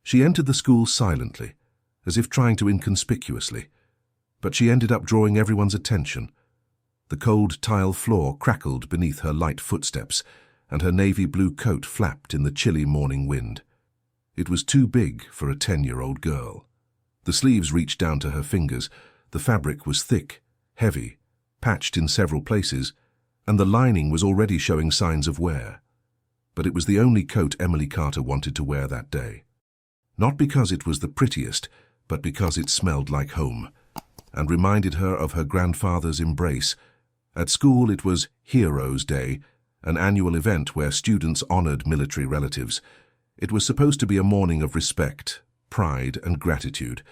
She entered the school silently, as if trying to inconspicuously, but she ended up drawing everyone's attention. The cold tile floor crackled beneath her light footsteps, and her navy blue coat flapped in the chilly morning wind. It was too big for a 10-year-old girl. The sleeves reached down to her fingers, the fabric was thick, heavy, patched in several places, and the lining was already showing signs of wear. But it was the only coat Emily Carter wanted to wear that day. Not because it was the prettiest, but because it smelled like home, and reminded her of her grandfather's embrace. At school it was Heroes' Day, an annual event where students honored military relatives. It was supposed to be a morning of respect, pride, and gratitude.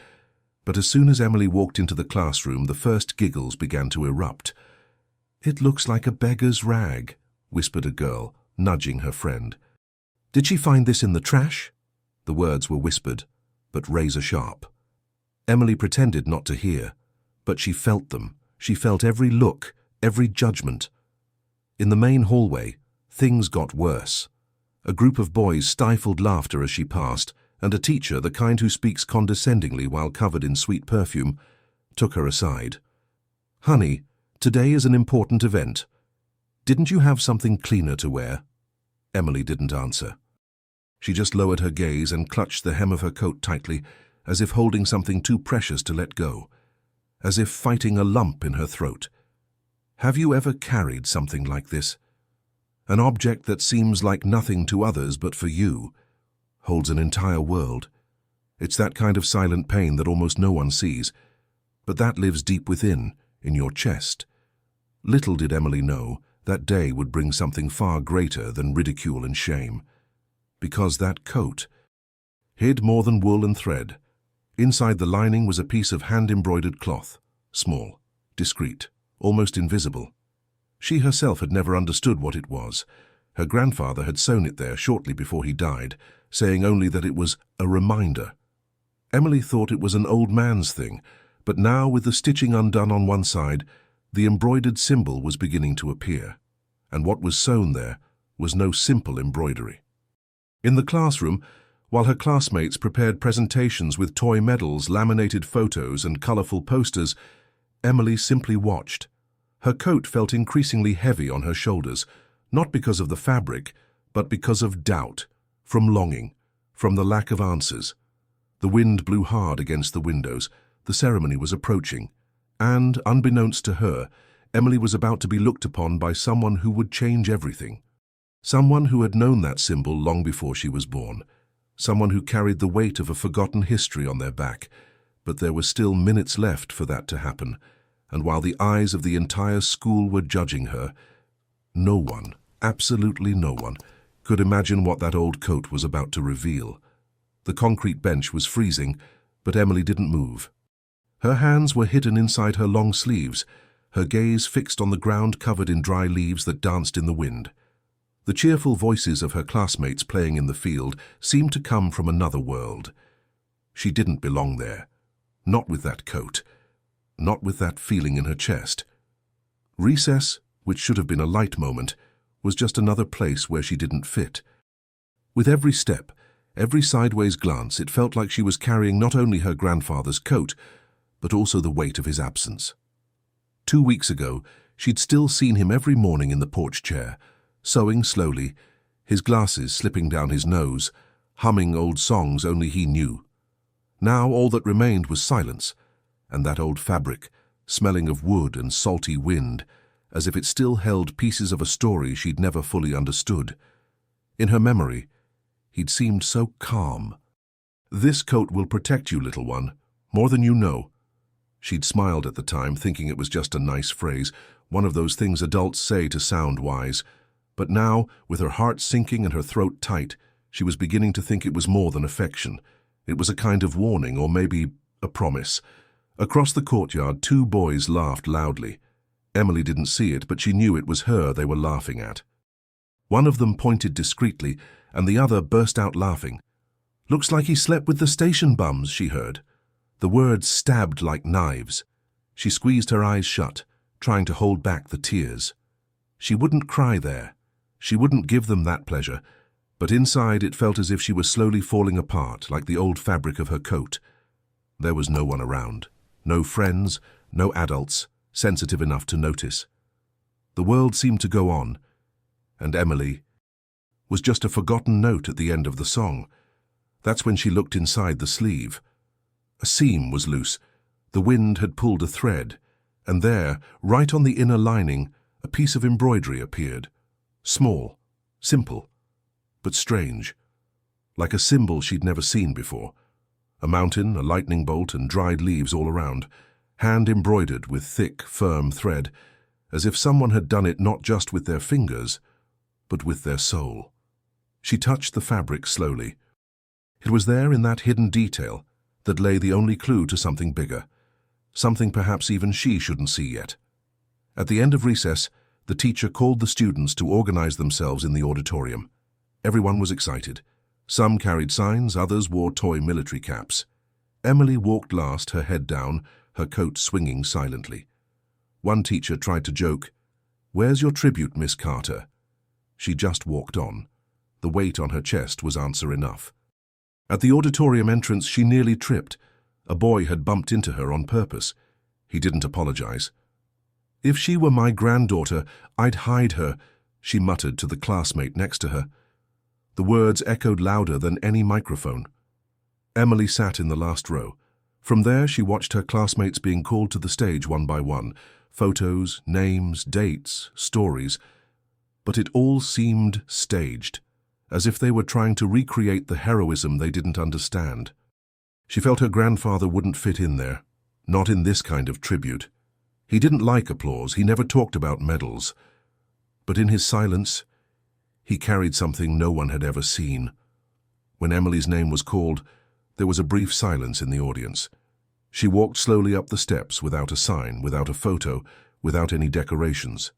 But as soon as Emily walked into the classroom, the first giggles began to erupt. "It looks like a beggar's rag," whispered a girl, nudging her friend. "Did she find this in the trash?" The words were whispered, but razor-sharp. Emily pretended not to hear, but she felt them. She felt every look, every judgment. In the main hallway, things got worse. A group of boys stifled laughter as she passed, and a teacher, the kind who speaks condescendingly while covered in sweet perfume, took her aside. "Honey, today is an important event. Didn't you have something cleaner to wear?" Emily didn't answer. She just lowered her gaze and clutched the hem of her coat tightly, as if holding something too precious to let go, as if fighting a lump in her throat. Have you ever carried something like this? An object that seems like nothing to others, but for you, holds an entire world. It's that kind of silent pain that almost no one sees, but that lives deep within, in your chest. Little did Emily know that day would bring something far greater than ridicule and shame. Because that coat hid more than wool and thread. Inside the lining was a piece of hand-embroidered cloth, small, discreet, almost invisible. She herself had never understood what it was. Her grandfather had sewn it there shortly before he died, saying only that it was a reminder. Emily thought it was an old man's thing, but now, with the stitching undone on one side, the embroidered symbol was beginning to appear, and what was sewn there was no simple embroidery. In the classroom, while her classmates prepared presentations with toy medals, laminated photos, and colorful posters, Emily simply watched. Her coat felt increasingly heavy on her shoulders, not because of the fabric, but because of doubt, from longing, from the lack of answers. The wind blew hard against the windows. The ceremony was approaching, and, unbeknownst to her, Emily was about to be looked upon by someone who would change everything. Someone who had known that symbol long before she was born. Someone who carried the weight of a forgotten history on their back. But there were still minutes left for that to happen, and while the eyes of the entire school were judging her, no one, absolutely no one, could imagine what that old coat was about to reveal. The concrete bench was freezing, but Emily didn't move. Her hands were hidden inside her long sleeves, her gaze fixed on the ground covered in dry leaves that danced in the wind. The cheerful voices of her classmates playing in the field seemed to come from another world. She didn't belong there. Not with that coat. Not with that feeling in her chest. Recess, which should have been a light moment, was just another place where she didn't fit. With every step, every sideways glance, it felt like she was carrying not only her grandfather's coat, but also the weight of his absence. 2 weeks ago, she'd still seen him every morning in the porch chair, sewing slowly, his glasses slipping down his nose, humming old songs only he knew. Now all that remained was silence, and that old fabric, smelling of wood and salty wind, as if it still held pieces of a story she'd never fully understood. In her memory, he'd seemed so calm. "This coat will protect you, little one, more than you know." She'd smiled at the time, thinking it was just a nice phrase, one of those things adults say to sound wise. But now, with her heart sinking and her throat tight, she was beginning to think it was more than affection. It was a kind of warning, or maybe a promise. Across the courtyard, 2 boys laughed loudly. Emily didn't see it, but she knew it was her they were laughing at. One of them pointed discreetly, and the other burst out laughing. "Looks like he slept with the station bums," she heard. The words stabbed like knives. She squeezed her eyes shut, trying to hold back the tears. She wouldn't cry there. She wouldn't give them that pleasure. But inside it felt as if she was slowly falling apart, like the old fabric of her coat. There was no one around. No friends, no adults, sensitive enough to notice. The world seemed to go on, and Emily was just a forgotten note at the end of the song. That's when she looked inside the sleeve. A seam was loose. The wind had pulled a thread, and there, right on the inner lining, a piece of embroidery appeared. Small, simple, but strange. Like a symbol she'd never seen before. A mountain, a lightning bolt, and dried leaves all around, hand-embroidered with thick, firm thread, as if someone had done it not just with their fingers, but with their soul. She touched the fabric slowly. It was there in that hidden detail that lay the only clue to something bigger, something perhaps even she shouldn't see yet. At the end of recess, the teacher called the students to organize themselves in the auditorium. Everyone was excited. Some carried signs, others wore toy military caps. Emily walked last, her head down, her coat swinging silently. One teacher tried to joke, "Where's your tribute, Miss Carter?" She just walked on. The weight on her chest was answer enough. At the auditorium entrance, she nearly tripped. A boy had bumped into her on purpose. He didn't apologize. "If she were my granddaughter, I'd hide her," she muttered to the classmate next to her. The words echoed louder than any microphone. Emily sat in the last row. From there, she watched her classmates being called to the stage one by one. Photos, names, dates, stories. But it all seemed staged, as if they were trying to recreate the heroism they didn't understand. She felt her grandfather wouldn't fit in there, not in this kind of tribute. He didn't like applause, he never talked about medals. But in his silence, he carried something no one had ever seen. When Emily's name was called, there was a brief silence in the audience. She walked slowly up the steps without a sign, without a photo, without any decorations.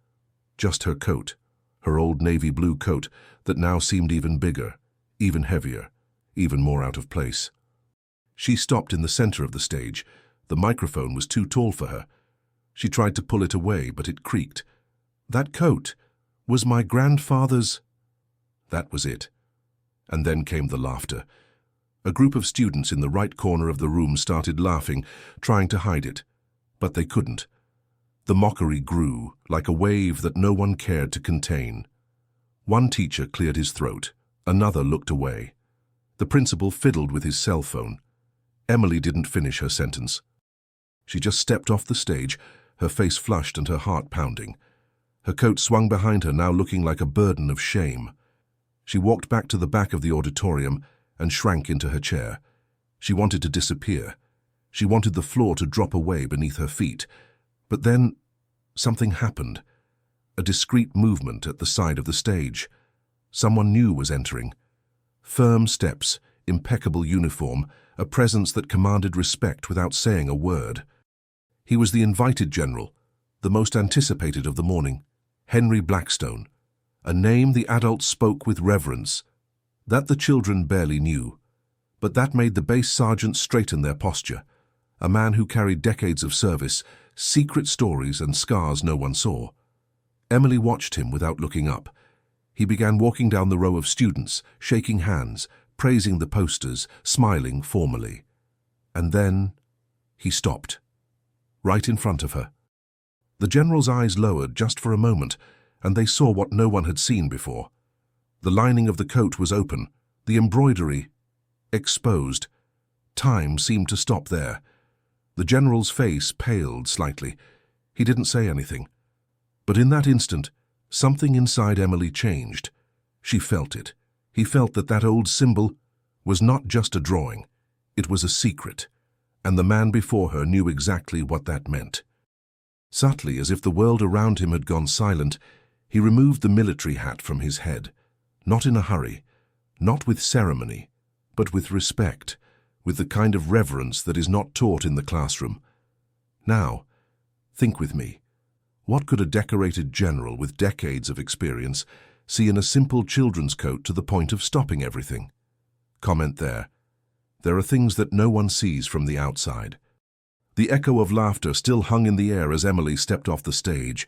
Just her coat, her old navy blue coat that now seemed even bigger, even heavier, even more out of place. She stopped in the center of the stage. The microphone was too tall for her. She tried to pull it away, but it creaked. That coat was my grandfather's. That was it. And then came the laughter. A group of students in the right corner of the room started laughing, trying to hide it. But they couldn't. The mockery grew, like a wave that no one cared to contain. One teacher cleared his throat. Another looked away. The principal fiddled with his cell phone. Emily didn't finish her sentence. She just stepped off the stage, her face flushed and her heart pounding. Her coat swung behind her, now looking like a burden of shame. She walked back to the back of the auditorium and shrank into her chair. She wanted to disappear. She wanted the floor to drop away beneath her feet. But then something happened. A discreet movement at the side of the stage. Someone new was entering. Firm steps, impeccable uniform, a presence that commanded respect without saying a word. He was the invited general, the most anticipated of the morning, Henry Blackstone, a name the adults spoke with reverence, that the children barely knew. But that made the base sergeants straighten their posture, a man who carried decades of service, secret stories and scars no one saw. Emily watched him without looking up. He began walking down the row of students, shaking hands, praising the posters, smiling formally. And then he stopped, right in front of her. The general's eyes lowered just for a moment, and they saw what no one had seen before. The lining of the coat was open, the embroidery exposed. Time seemed to stop there. The general's face paled slightly. He didn't say anything. But in that instant, something inside Emily changed. She felt it. He felt that old symbol was not just a drawing. It was a secret, and the man before her knew exactly what that meant. Subtly, as if the world around him had gone silent, he removed the military hat from his head. Not in a hurry, not with ceremony, but with respect, with the kind of reverence that is not taught in the classroom. Now, think with me. What could a decorated general with decades of experience see in a simple children's coat to the point of stopping everything? Comment there. There are things that no one sees from the outside. The echo of laughter still hung in the air as Emily stepped off the stage.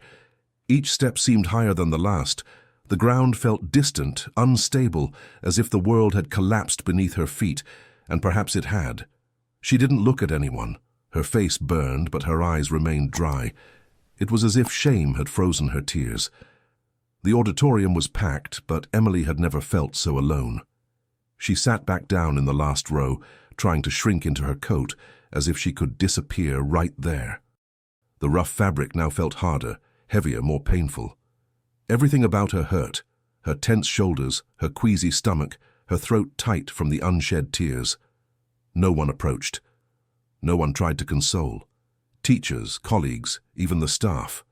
Each step seemed higher than the last. The ground felt distant, unstable, as if the world had collapsed beneath her feet, and perhaps it had. She didn't look at anyone. Her face burned, but her eyes remained dry. It was as if shame had frozen her tears. The auditorium was packed, but Emily had never felt so alone. She sat back down in the last row, trying to shrink into her coat, as if she could disappear right there. The rough fabric now felt harder, heavier, more painful. Everything about her hurt, her tense shoulders, her queasy stomach, her throat tight from the unshed tears. No one approached. No one tried to console. Teachers, colleagues, even the staff.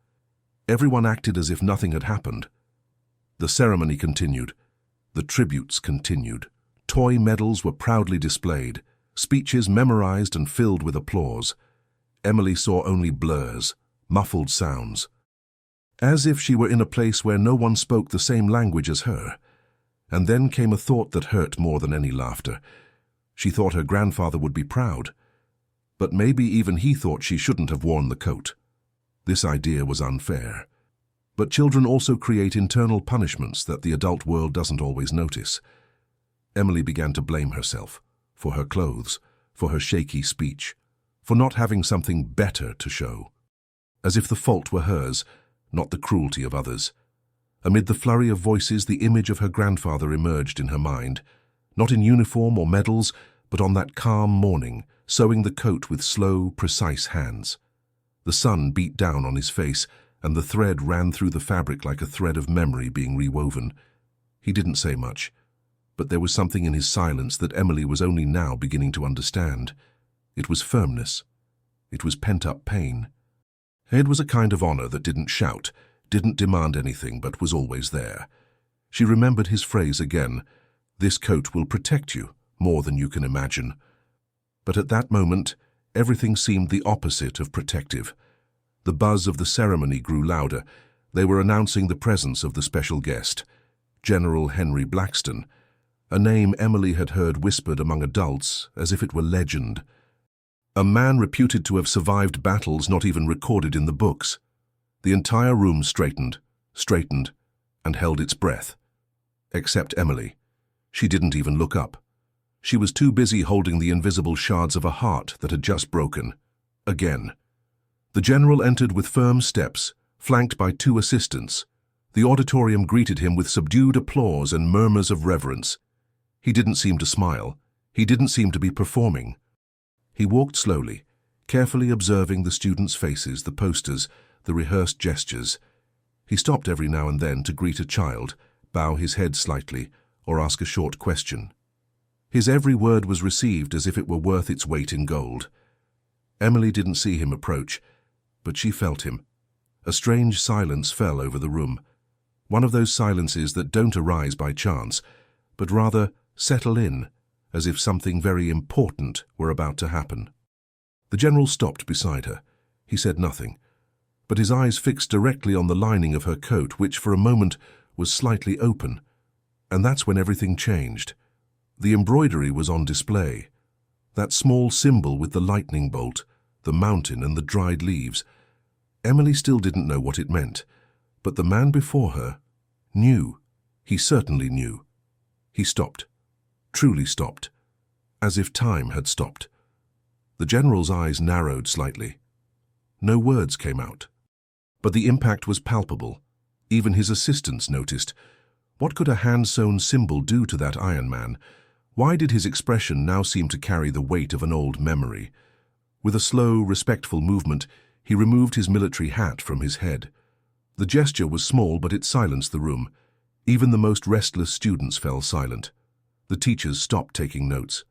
Everyone acted as if nothing had happened. The ceremony continued. The tributes continued. Toy medals were proudly displayed, speeches memorized and filled with applause. Emily saw only blurs, muffled sounds. As if she were in a place where no one spoke the same language as her. And then came a thought that hurt more than any laughter. She thought her grandfather would be proud. But maybe even he thought she shouldn't have worn the coat. This idea was unfair. But children also create internal punishments that the adult world doesn't always notice. Emily began to blame herself, for her clothes, for her shaky speech, for not having something better to show. As if the fault were hers, not the cruelty of others. Amid the flurry of voices, the image of her grandfather emerged in her mind, not in uniform or medals, but on that calm morning, sewing the coat with slow, precise hands. The sun beat down on his face, and the thread ran through the fabric like a thread of memory being rewoven. He didn't say much, but there was something in his silence that Emily was only now beginning to understand. It was firmness. It was pent-up pain. It was a kind of honor that didn't shout, didn't demand anything, but was always there. She remembered his phrase again, "This coat will protect you, more than you can imagine." But at that moment, everything seemed the opposite of protective. The buzz of the ceremony grew louder. They were announcing the presence of the special guest, General Henry Blackstone, a name Emily had heard whispered among adults as if it were legend. A man reputed to have survived battles not even recorded in the books. The entire room straightened, and held its breath. Except Emily. She didn't even look up. She was too busy holding the invisible shards of a heart that had just broken. Again. The general entered with firm steps, flanked by 2 assistants. The auditorium greeted him with subdued applause and murmurs of reverence. He didn't seem to smile. He didn't seem to be performing. He walked slowly, carefully observing the students' faces, the posters, the rehearsed gestures. He stopped every now and then to greet a child, bow his head slightly, or ask a short question. His every word was received as if it were worth its weight in gold. Emily didn't see him approach, but she felt him. A strange silence fell over the room. One of those silences that don't arise by chance, but rather settle in, as if something very important were about to happen. The general stopped beside her. He said nothing, but his eyes fixed directly on the lining of her coat, which for a moment was slightly open. And that's when everything changed. The embroidery was on display. That small symbol with the lightning bolt, the mountain and the dried leaves. Emily still didn't know what it meant, but the man before her knew. He certainly knew. He stopped. Truly stopped, as if time had stopped. The general's eyes narrowed slightly. No words came out. But the impact was palpable. Even his assistants noticed. What could a hand-sewn symbol do to that Iron Man? Why did his expression now seem to carry the weight of an old memory? With a slow, respectful movement, he removed his military hat from his head. The gesture was small, but it silenced the room. Even the most restless students fell silent. The teachers stopped taking notes.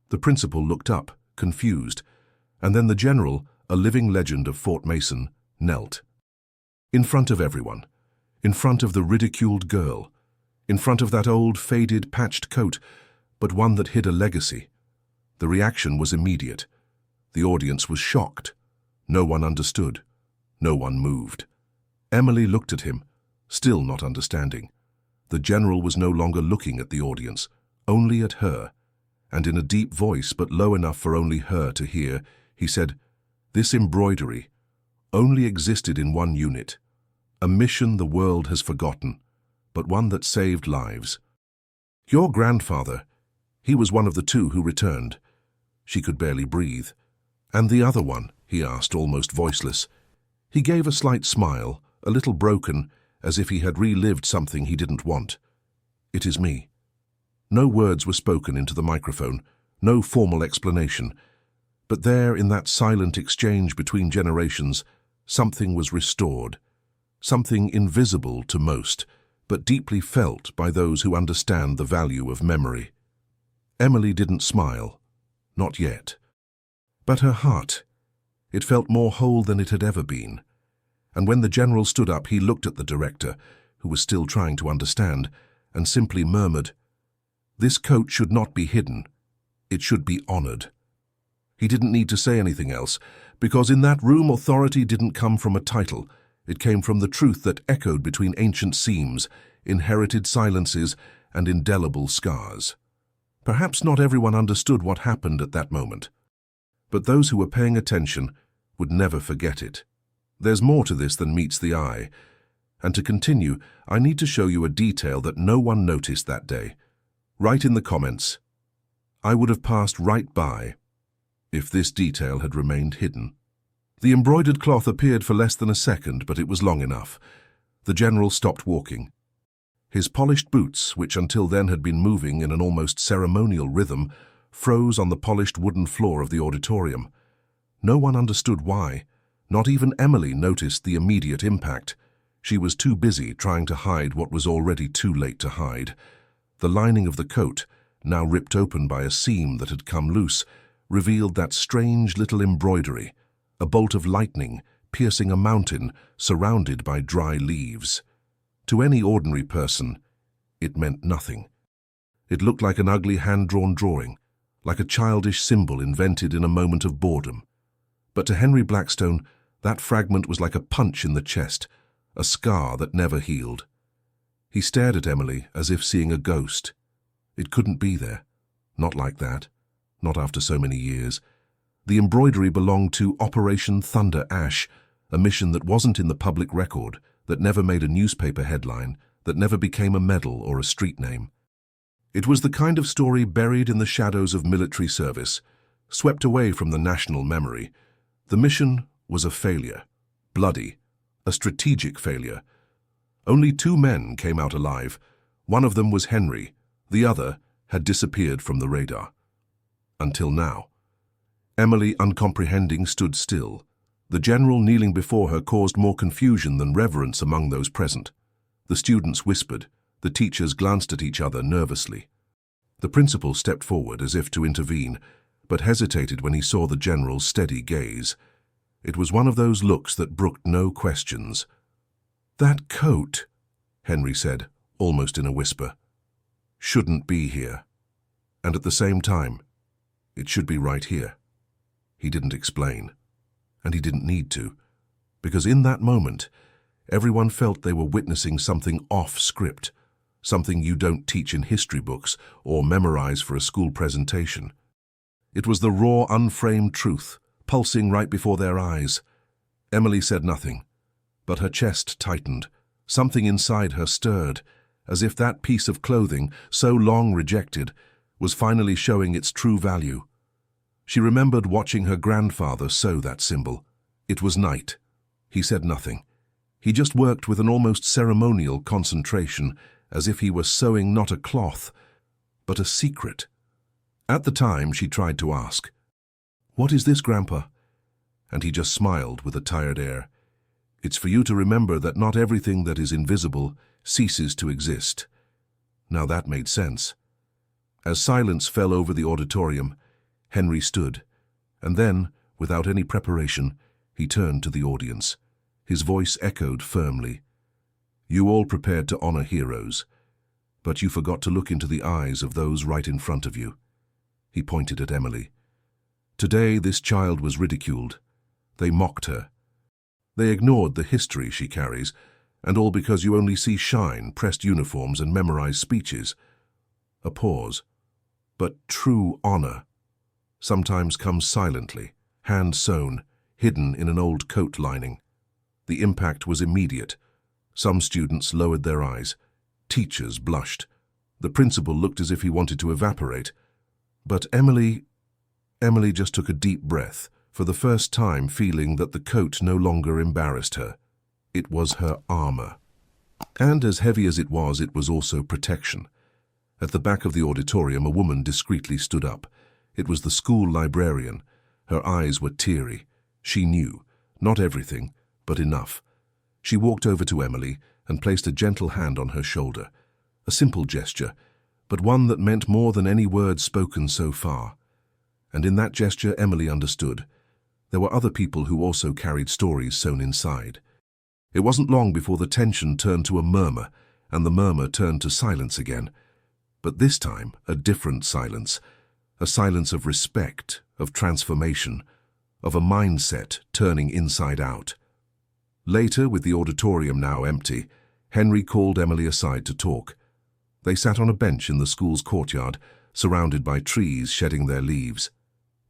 The principal looked up, confused, and then the general, a living legend of Fort Mason, knelt. In front of everyone. In front of the ridiculed girl. In front of that old, faded, patched coat, but one that hid a legacy. The reaction was immediate. The audience was shocked. No one understood. No one moved. Emily looked at him, still not understanding. The general was no longer looking at the audience, only at her, and in a deep voice but low enough for only her to hear, he said, "This embroidery only existed in one unit, a mission the world has forgotten, but one that saved lives. "Your grandfather, he was one of the two who returned." She could barely breathe. "And the other one?" he asked, almost voiceless. He gave a slight smile, a little broken, as if he had relived something he didn't want. "It is me." No words were spoken into the microphone, no formal explanation. But there, in that silent exchange between generations, something was restored. Something invisible to most, but deeply felt by those who understand the value of memory. Emily didn't smile. Not yet. But her heart, it felt more whole than it had ever been. And when the general stood up, he looked at the director, who was still trying to understand, and simply murmured, "This coat should not be hidden. It should be honored." He didn't need to say anything else, because in that room authority didn't come from a title. It came from the truth that echoed between ancient seams, inherited silences, and indelible scars. Perhaps not everyone understood what happened at that moment, but those who were paying attention would never forget it. There's more to this than meets the eye. And to continue, I need to show you a detail that no one noticed that day. Write in the comments. I would have passed right by if this detail had remained hidden. The embroidered cloth appeared for less than a second, but it was long enough. The general stopped walking. His polished boots, which until then had been moving in an almost ceremonial rhythm, froze on the polished wooden floor of the auditorium. No one understood why. Not even Emily noticed the immediate impact. She was too busy trying to hide what was already too late to hide. The lining of the coat, now ripped open by a seam that had come loose, revealed that strange little embroidery, a bolt of lightning piercing a mountain surrounded by dry leaves. To any ordinary person, it meant nothing. It looked like an ugly hand-drawn drawing, like a childish symbol invented in a moment of boredom. But to Henry Blackstone, that fragment was like a punch in the chest, a scar that never healed. He stared at Emily as if seeing a ghost. It couldn't be there. Not like that. Not after so many years. The embroidery belonged to Operation Thunder Ash, a mission that wasn't in the public record, that never made a newspaper headline, that never became a medal or a street name. It was the kind of story buried in the shadows of military service, swept away from the national memory. The mission was a failure, bloody, a strategic failure. Only 2 men came out alive. One of them was Henry, the other had disappeared from the radar. Until now. Emily, uncomprehending, stood still. The general kneeling before her caused more confusion than reverence among those present. The students whispered. The teachers glanced at each other nervously. The principal stepped forward as if to intervene, but hesitated when he saw the general's steady gaze. It was one of those looks that brooked no questions. "That coat," Henry said, almost in a whisper, "shouldn't be here. And at the same time, it should be right here." He didn't explain, and he didn't need to, because in that moment, everyone felt they were witnessing something off script, something you don't teach in history books or memorize for a school presentation. It was the raw, unframed truth, pulsing right before their eyes. Emily said nothing, but her chest tightened. Something inside her stirred, as if that piece of clothing, so long rejected, was finally showing its true value. She remembered watching her grandfather sew that symbol. It was night. He said nothing. He just worked with an almost ceremonial concentration, as if he were sewing not a cloth, but a secret. At the time, she tried to ask, "What is this, Grandpa?" And he just smiled with a tired air. "It's for you to remember that not everything that is invisible ceases to exist." Now that made sense. As silence fell over the auditorium, Henry stood, and then, without any preparation, he turned to the audience. His voice echoed firmly. "You all prepared to honor heroes, but you forgot to look into the eyes of those right in front of you." He pointed at Emily. Today, this child was ridiculed. They mocked her. They ignored the history she carries, and all because you only see shine, pressed uniforms, and memorized speeches. A pause. But true honor sometimes comes silently, hand-sewn, hidden in an old coat lining. The impact was immediate. Some students lowered their eyes. Teachers blushed. The principal looked as if he wanted to evaporate. But Emily just took a deep breath, for the first time feeling that the coat no longer embarrassed her. It was her armor. And as heavy as it was also protection. At the back of the auditorium, a woman discreetly stood up. It was the school librarian. Her eyes were teary. She knew, not everything, but enough. She walked over to Emily and placed a gentle hand on her shoulder. A simple gesture, but one that meant more than any words spoken so far. And in that gesture, Emily understood. There were other people who also carried stories sewn inside. It wasn't long before the tension turned to a murmur, and the murmur turned to silence again. But this time, a different silence. A silence of respect, of transformation, of a mindset turning inside out. Later, with the auditorium now empty, Henry called Emily aside to talk. They sat on a bench in the school's courtyard, surrounded by trees shedding their leaves.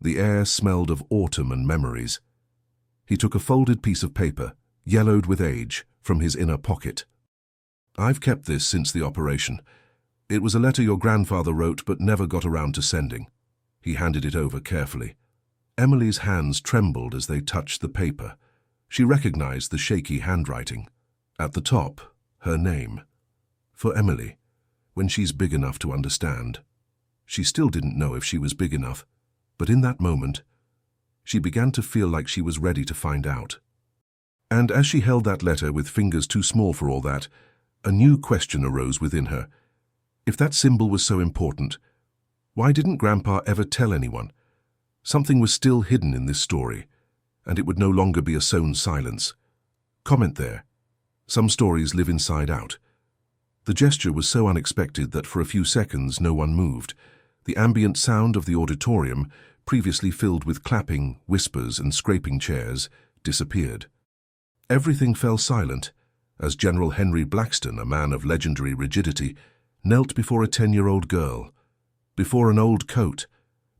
The air smelled of autumn and memories. He took a folded piece of paper, yellowed with age, from his inner pocket. "I've kept this since the operation. It was a letter your grandfather wrote but never got around to sending." He handed it over carefully. Emily's hands trembled as they touched the paper. She recognized the shaky handwriting. At the top, her name. For Emily, when she's big enough to understand. She still didn't know if she was big enough, but in that moment, she began to feel like she was ready to find out. And as she held that letter with fingers too small for all that, a new question arose within her. If that symbol was so important, why didn't Grandpa ever tell anyone? Something was still hidden in this story, and it would no longer be a sewn silence. Comment there. Some stories live inside out. The gesture was so unexpected that for a few seconds no one moved. The ambient sound of the auditorium, previously filled with clapping, whispers, and scraping chairs, disappeared. Everything fell silent as General Henry Blackstone, a man of legendary rigidity, knelt before a 10-year-old girl, before an old coat,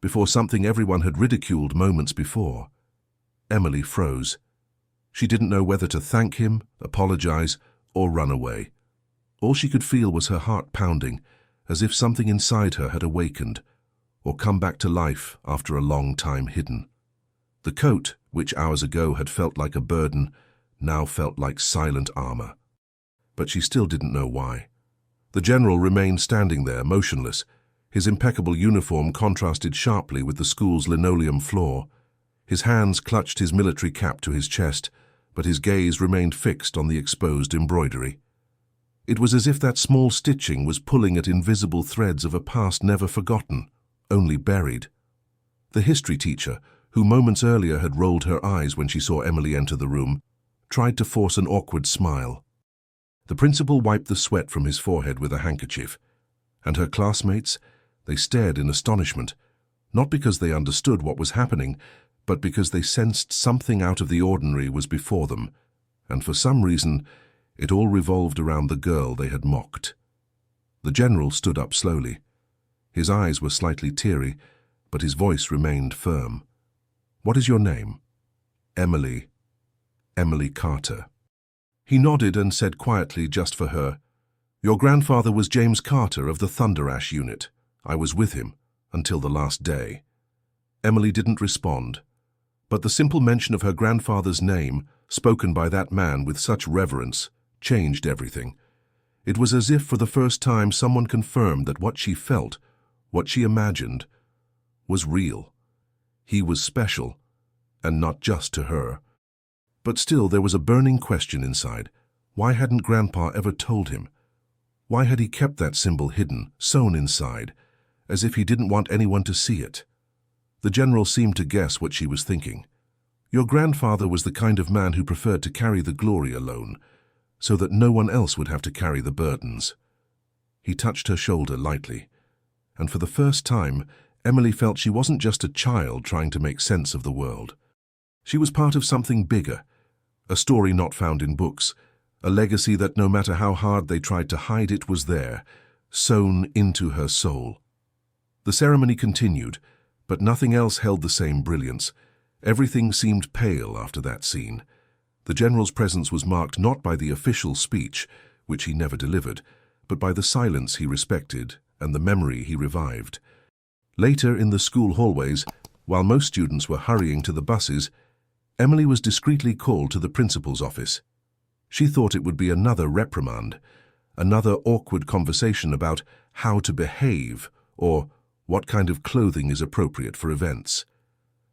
before something everyone had ridiculed moments before. Emily froze. She didn't know whether to thank him, apologize, or run away. All she could feel was her heart pounding, as if something inside her had awakened, or come back to life after a long time hidden. The coat, which hours ago had felt like a burden, now felt like silent armor. But she still didn't know why. The general remained standing there, motionless. His impeccable uniform contrasted sharply with the school's linoleum floor. His hands clutched his military cap to his chest, but his gaze remained fixed on the exposed embroidery. It was as if that small stitching was pulling at invisible threads of a past never forgotten, only buried. The history teacher, who moments earlier had rolled her eyes when she saw Emily enter the room, tried to force an awkward smile. The principal wiped the sweat from his forehead with a handkerchief, and her classmates, they stared in astonishment, not because they understood what was happening, but because they sensed something out of the ordinary was before them, and for some reason, it all revolved around the girl they had mocked. The general stood up slowly. His eyes were slightly teary, but his voice remained firm. "What is your name?" "Emily. Emily Carter." He nodded and said quietly, just for her, "Your grandfather was James Carter of the Thunder Ash Unit. I was with him until the last day." Emily didn't respond, but the simple mention of her grandfather's name, spoken by that man with such reverence, changed everything. It was as if for the first time someone confirmed that what she felt, what she imagined, was real. He was special, and not just to her. But still there was a burning question inside. Why hadn't Grandpa ever told him? Why had he kept that symbol hidden, sewn inside, as if he didn't want anyone to see it? The general seemed to guess what she was thinking. "Your grandfather was the kind of man who preferred to carry the glory alone, so that no one else would have to carry the burdens." He touched her shoulder lightly, and for the first time, Emily felt she wasn't just a child trying to make sense of the world. She was part of something bigger, a story not found in books, a legacy that no matter how hard they tried to hide it was there, sewn into her soul. The ceremony continued, but nothing else held the same brilliance. Everything seemed pale after that scene. The general's presence was marked not by the official speech, which he never delivered, but by the silence he respected and the memory he revived. Later in the school hallways, while most students were hurrying to the buses, Emily was discreetly called to the principal's office. She thought it would be another reprimand, another awkward conversation about how to behave or what kind of clothing is appropriate for events.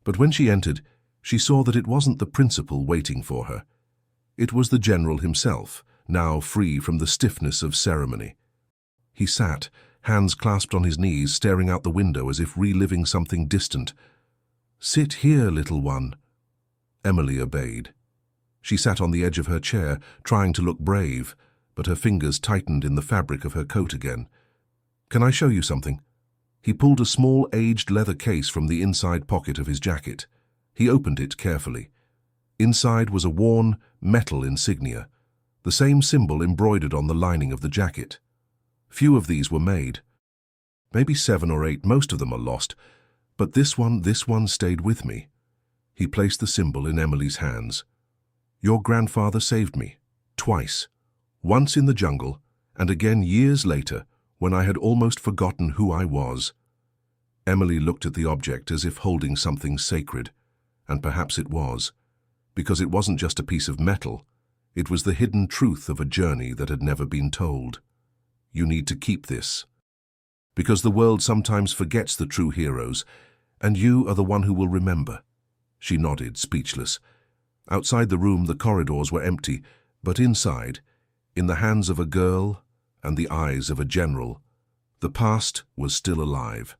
But when she entered, she saw that it wasn't the principal waiting for her. It was the general himself, now free from the stiffness of ceremony. He sat, hands clasped on his knees, staring out the window as if reliving something distant. "Sit here, little one." Emily obeyed. She sat on the edge of her chair, trying to look brave, but her fingers tightened in the fabric of her coat again. "Can I show you something?" He pulled a small, aged leather case from the inside pocket of his jacket. He opened it carefully. Inside was a worn, metal insignia, the same symbol embroidered on the lining of the jacket. Few of these were made. Maybe 7 or 8, most of them are lost, but this one stayed with me. He placed the symbol in Emily's hands. "Your grandfather saved me, twice. Once in the jungle, and again years later, when I had almost forgotten who I was." Emily looked at the object as if holding something sacred, and perhaps it was, because it wasn't just a piece of metal. It was the hidden truth of a journey that had never been told. "You need to keep this, because the world sometimes forgets the true heroes, and you are the one who will remember." She nodded, speechless. Outside the room, the corridors were empty, but inside, in the hands of a girl and the eyes of a general, the past was still alive,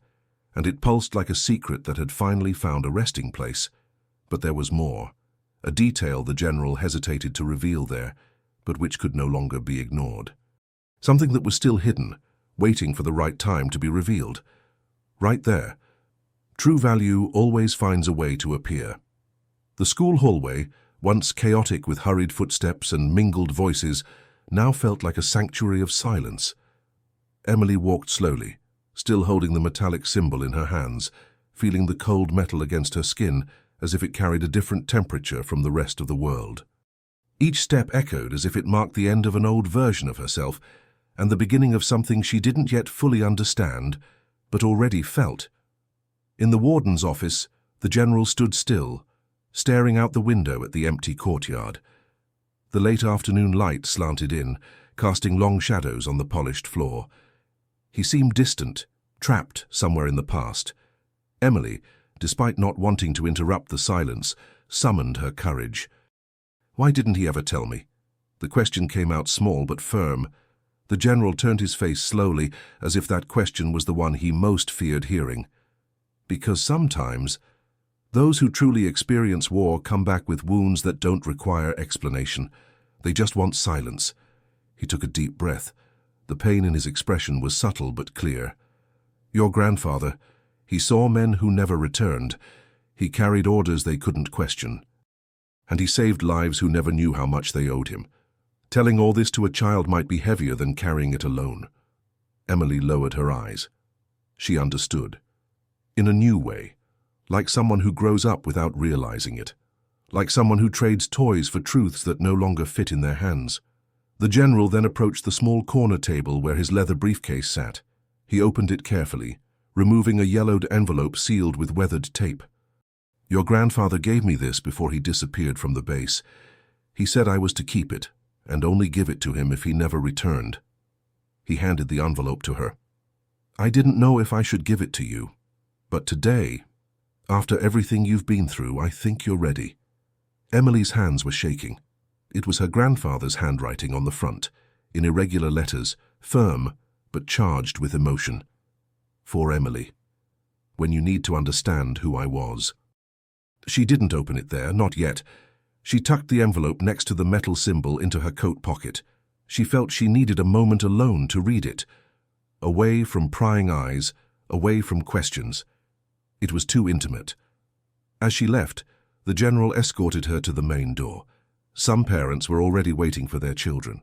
and it pulsed like a secret that had finally found a resting place. But there was more, a detail the general hesitated to reveal there, but which could no longer be ignored. Something that was still hidden, waiting for the right time to be revealed. Right there. True value always finds a way to appear. The school hallway, once chaotic with hurried footsteps and mingled voices, now felt like a sanctuary of silence. Emily walked slowly, still holding the metallic symbol in her hands, feeling the cold metal against her skin as if it carried a different temperature from the rest of the world. Each step echoed as if it marked the end of an old version of herself and the beginning of something she didn't yet fully understand, but already felt. In the warden's office, the general stood still, staring out the window at the empty courtyard. The late afternoon light slanted in, casting long shadows on the polished floor. He seemed distant, trapped somewhere in the past. Emily, despite not wanting to interrupt the silence, summoned her courage. Why didn't he ever tell me? The question came out small but firm. The general turned his face slowly, as if that question was the one he most feared hearing. Because sometimes, those who truly experience war come back with wounds that don't require explanation. They just want silence. He took a deep breath. The pain in his expression was subtle but clear. Your grandfather, he saw men who never returned. He carried orders they couldn't question. And he saved lives who never knew how much they owed him. Telling all this to a child might be heavier than carrying it alone. Emily lowered her eyes. She understood. In a new way, like someone who grows up without realizing it, like someone who trades toys for truths that no longer fit in their hands. The general then approached the small corner table where his leather briefcase sat. He opened it carefully, removing a yellowed envelope sealed with weathered tape. Your grandfather gave me this before he disappeared from the base. He said I was to keep it, and only give it to him if he never returned. He handed the envelope to her. I didn't know if I should give it to you, but today, after everything you've been through, I think you're ready. Emily's hands were shaking. It was her grandfather's handwriting on the front, in irregular letters, firm but charged with emotion. For Emily, when you need to understand who I was. She didn't open it there, not yet. She tucked the envelope next to the metal symbol into her coat pocket. She felt she needed a moment alone to read it, away from prying eyes, away from questions. It was too intimate. As she left, the general escorted her to the main door. Some parents were already waiting for their children.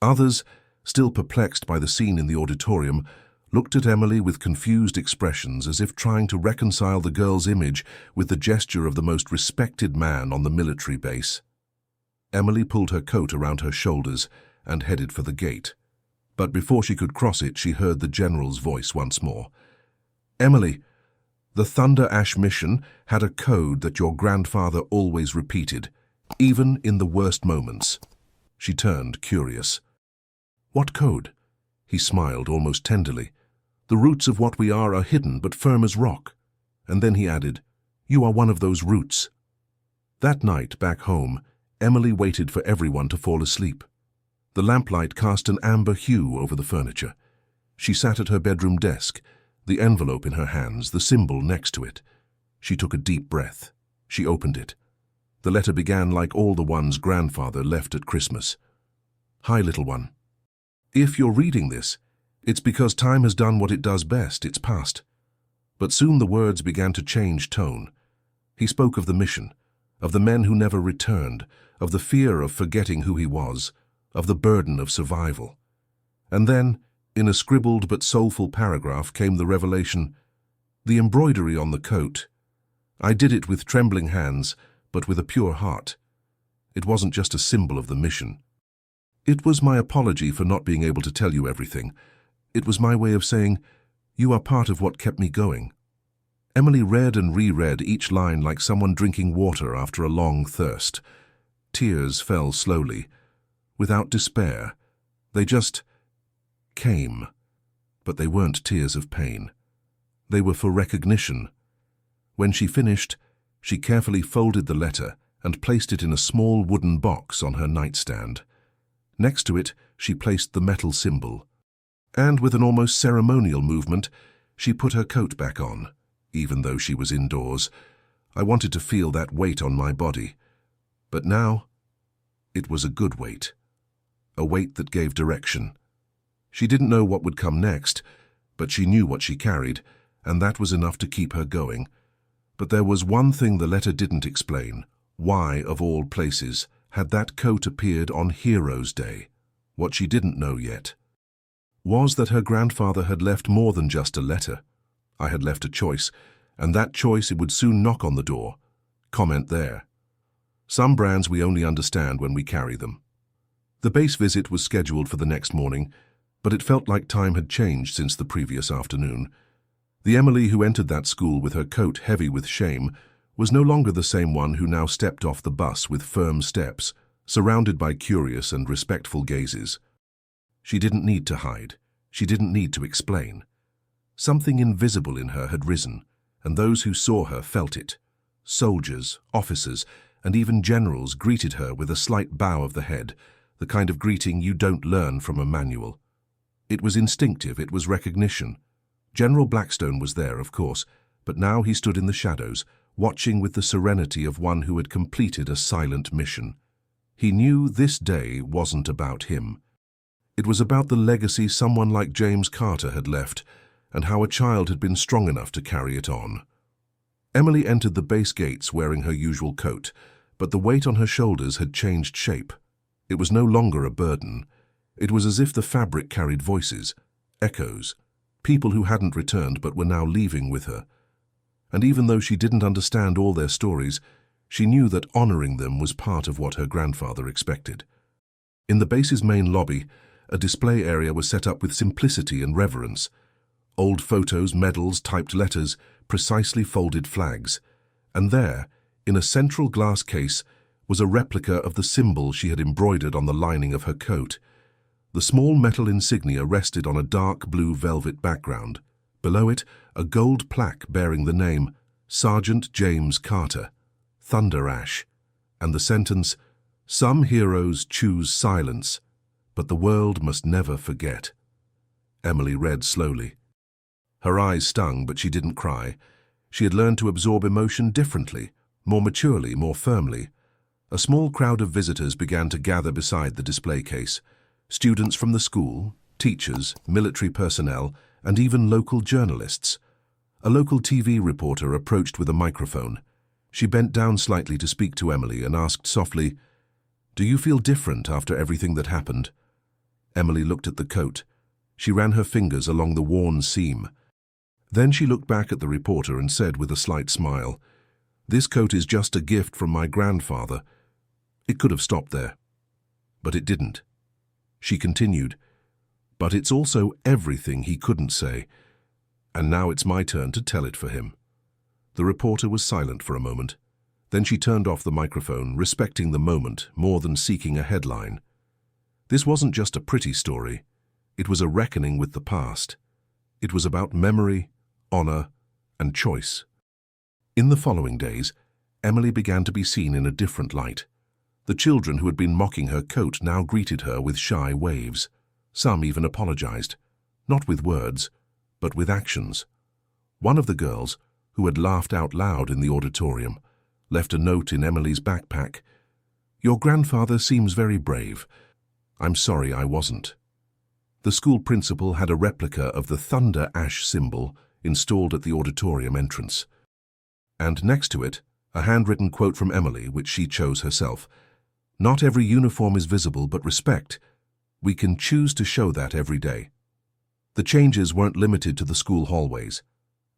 Others, still perplexed by the scene in the auditorium, looked at Emily with confused expressions as if trying to reconcile the girl's image with the gesture of the most respected man on the military base. Emily pulled her coat around her shoulders and headed for the gate. But before she could cross it, she heard the general's voice once more. "Emily, the Thunder Ash mission had a code that your grandfather always repeated, even in the worst moments." She turned, curious. "What code?" He smiled almost tenderly. "The roots of what we are hidden but firm as rock." And then he added, "You are one of those roots." That night, back home, Emily waited for everyone to fall asleep. The lamplight cast an amber hue over the furniture. She sat at her bedroom desk, the envelope in her hands, the symbol next to it. She took a deep breath. She opened it. The letter began like all the ones grandfather left at Christmas. "Hi, little one. If you're reading this, it's because time has done what it does best, it's passed." But soon the words began to change tone. He spoke of the mission, of the men who never returned, of the fear of forgetting who he was, of the burden of survival. And then, in a scribbled but soulful paragraph, came the revelation: "The embroidery on the coat. I did it with trembling hands, but with a pure heart. It wasn't just a symbol of the mission. It was my apology for not being able to tell you everything. It was my way of saying, you are part of what kept me going." Emily read and reread each line like someone drinking water after a long thirst. Tears fell slowly. Without despair. They just came. But they weren't tears of pain. They were for recognition. When she finished, she carefully folded the letter and placed it in a small wooden box on her nightstand. Next to it, she placed the metal symbol. And with an almost ceremonial movement, she put her coat back on, even though she was indoors. I wanted to feel that weight on my body. But now, it was a good weight. A weight that gave direction. She didn't know what would come next, but she knew what she carried, and that was enough to keep her going. But there was one thing the letter didn't explain. Why, of all places, had that coat appeared on Heroes' Day? What she didn't know yet was that her grandfather had left more than just a letter. I had left a choice, and that choice it would soon knock on the door. Comment there. Some brands we only understand when we carry them. The base visit was scheduled for the next morning, but it felt like time had changed since the previous afternoon. The Emily who entered that school with her coat heavy with shame was no longer the same one who now stepped off the bus with firm steps, surrounded by curious and respectful gazes. She didn't need to hide. She didn't need to explain. Something invisible in her had risen, and those who saw her felt it. Soldiers, officers, and even generals greeted her with a slight bow of the head, the kind of greeting you don't learn from a manual. It was instinctive, it was recognition. General Blackstone was there, of course, but now he stood in the shadows, watching with the serenity of one who had completed a silent mission. He knew this day wasn't about him. It was about the legacy someone like James Carter had left, and how a child had been strong enough to carry it on. Emily entered the base gates wearing her usual coat, but the weight on her shoulders had changed shape. It was no longer a burden. It was as if the fabric carried voices, echoes, people who hadn't returned but were now leaving with her. And even though she didn't understand all their stories, she knew that honoring them was part of what her grandfather expected. In the base's main lobby, a display area was set up with simplicity and reverence. Old photos, medals, typed letters, precisely folded flags. And there, in a central glass case, was a replica of the symbol she had embroidered on the lining of her coat. The small metal insignia rested on a dark blue velvet background. Below it, a gold plaque bearing the name Sergeant James Carter, Thunder Ash, and the sentence, "Some heroes choose silence, but the world must never forget." Emily read slowly. Her eyes stung, but she didn't cry. She had learned to absorb emotion differently, more maturely, more firmly. A small crowd of visitors began to gather beside the display case. Students from the school, teachers, military personnel, and even local journalists. A local TV reporter approached with a microphone. She bent down slightly to speak to Emily and asked softly, "Do you feel different after everything that happened?" Emily looked at the coat. She ran her fingers along the worn seam. Then she looked back at the reporter and said with a slight smile, "This coat is just a gift from my grandfather." It could have stopped there, but it didn't. She continued, But it's also everything he couldn't say. And now it's my turn to tell it for him. The reporter was silent for a moment. Then she turned off the microphone, respecting the moment more than seeking a headline. This wasn't just a pretty story. It was a reckoning with the past. It was about memory, honor, and choice. In the following days, Emily began to be seen in a different light. The children who had been mocking her coat now greeted her with shy waves. Some even apologized, not with words, but with actions. One of the girls, who had laughed out loud in the auditorium, left a note in Emily's backpack. "Your grandfather seems very brave. I'm sorry I wasn't." The school principal had a replica of the thunder ash symbol installed at the auditorium entrance. And next to it, a handwritten quote from Emily, which she chose herself. "Not every uniform is visible, but respect. We can choose to show that every day." The changes weren't limited to the school hallways.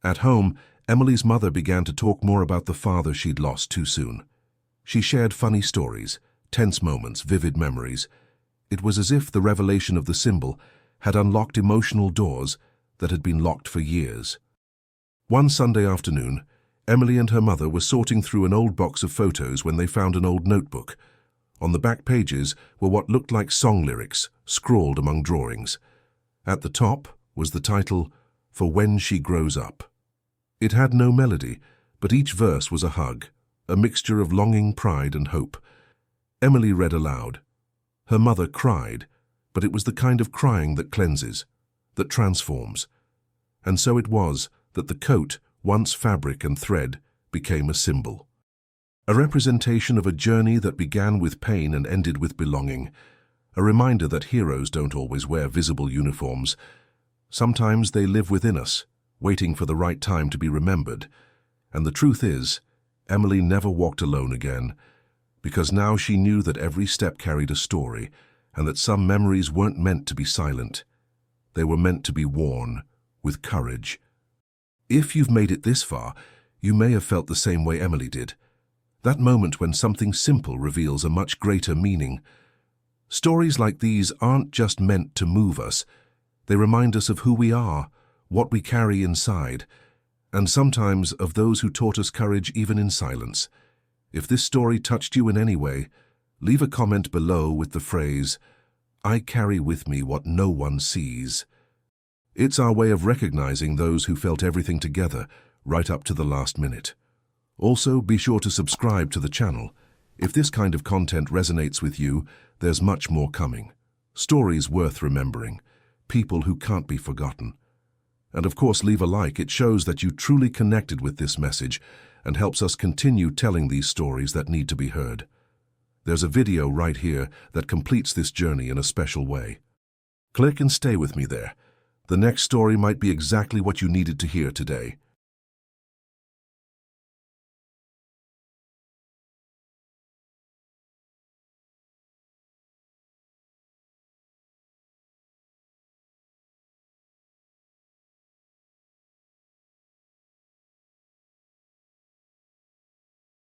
At home, Emily's mother began to talk more about the father she'd lost too soon. She shared funny stories, tense moments, vivid memories. It was as if the revelation of the symbol had unlocked emotional doors that had been locked for years. One Sunday afternoon, Emily and her mother were sorting through an old box of photos when they found an old notebook. On the back pages were what looked like song lyrics, scrawled among drawings. At the top was the title, "For When She Grows Up." It had no melody, but each verse was a hug, a mixture of longing, pride, and hope. Emily read aloud. Her mother cried, but it was the kind of crying that cleanses, that transforms. And so it was that the coat, once fabric and thread, became a symbol. A representation of a journey that began with pain and ended with belonging. A reminder that heroes don't always wear visible uniforms. Sometimes they live within us, waiting for the right time to be remembered. And the truth is, Emily never walked alone again, because now she knew that every step carried a story, and that some memories weren't meant to be silent. They were meant to be worn, with courage. If you've made it this far, you may have felt the same way Emily did. That moment when something simple reveals a much greater meaning. Stories like these aren't just meant to move us. They remind us of who we are, what we carry inside, and sometimes of those who taught us courage even in silence. If this story touched you in any way, leave a comment below with the phrase, "I carry with me what no one sees." It's our way of recognizing those who felt everything together, right up to the last minute. Also, be sure to subscribe to the channel. If this kind of content resonates with you, there's much more coming. Stories worth remembering, people who can't be forgotten. And of course, leave a like. It shows that you truly connected with this message and helps us continue telling these stories that need to be heard. There's a video right here that completes this journey in a special way. Click and stay with me there. The next story might be exactly what you needed to hear today.